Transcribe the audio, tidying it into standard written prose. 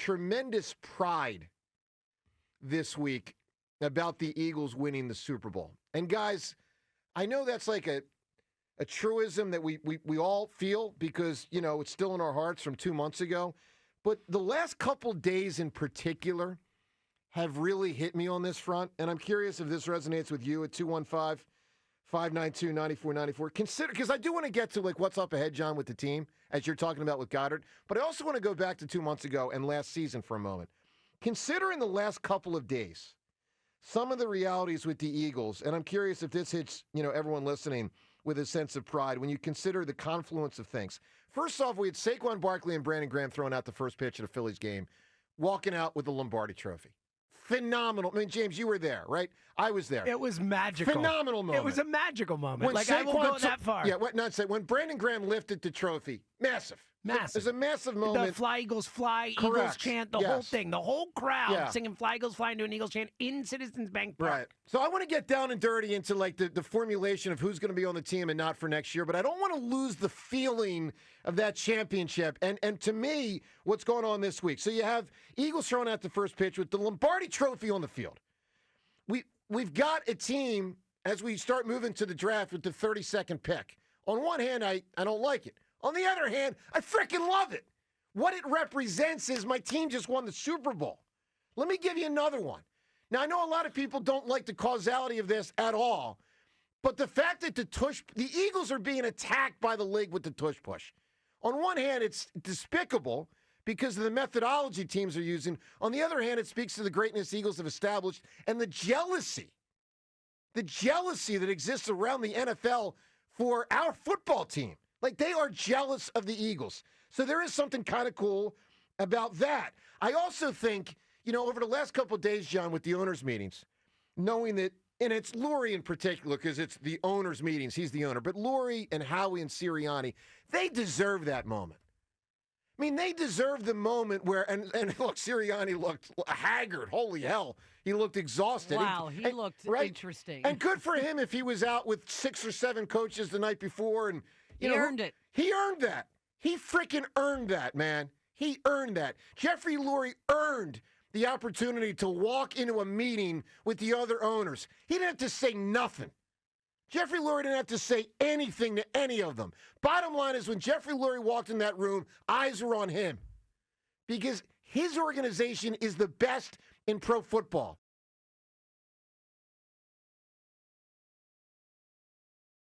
tremendous pride this week about the Eagles winning the Super Bowl. And guys, I know that's like a truism that we all feel because, you know, it's still in our hearts from 2 months ago. But the last couple days in particular have really hit me on this front. And I'm curious if this resonates with you at 215-592-9494. Consider, because I do want to get to like what's up ahead, John, with the team, as you're talking about with Goddard. But I also want to go back to 2 months ago and last season for a moment. Consider in the last couple of days some of the realities with the Eagles, and I'm curious if this hits, you know, everyone listening with a sense of pride when you consider the confluence of things. First off, we had Saquon Barkley and Brandon Graham throwing out the first pitch at a Phillies game, walking out with the Lombardi Trophy. Phenomenal. I mean, James, you were there, right? I was there. It was magical. Phenomenal moment. It was a magical moment. When like, I won't go that far. Yeah, when Brandon Graham lifted the trophy, massive. Massive. It was a massive moment. The Fly Eagles Fly, Correct. Eagles chant, the whole thing. The whole crowd singing Fly Eagles Fly into an Eagles chant in Citizens Bank Park. Right. So I want to get down and dirty into like the formulation of who's going to be on the team and not for next year, but I don't want to lose the feeling of that championship. And to me, what's going on this week? So you have Eagles throwing out the first pitch with the Lombardi Trophy on the field. We've got a team as we start moving to the draft with the 32nd pick. On one hand, I don't like it. On the other hand, I freaking love it. What it represents is my team just won the Super Bowl. Let me give you another one. Now, I know a lot of people don't like the causality of this at all, but the fact that the Eagles are being attacked by the league with the tush push. On one hand, it's despicable because of the methodology teams are using. On the other hand, it speaks to the greatness the Eagles have established and the jealousy that exists around the NFL for our football team. Like, they are jealous of the Eagles. So there is something kind of cool about that. I also think, you know, over the last couple of days, John, with the owners' meetings, knowing that, and it's Lurie in particular because it's the owners' meetings, he's the owner, but Lurie and Howie and Sirianni, they deserve that moment. I mean, they deserve the moment where, and look, Sirianni looked haggard. Holy hell. He looked exhausted. Wow, he looked interesting. And good for him if he was out with 6 or 7 coaches the night before. And he earned it. He earned that. He freaking earned that, man. He earned that. Jeffrey Lurie earned the opportunity to walk into a meeting with the other owners. He didn't have to say nothing. Jeffrey Lurie didn't have to say anything to any of them. Bottom line is when Jeffrey Lurie walked in that room, eyes were on him because his organization is the best in pro football.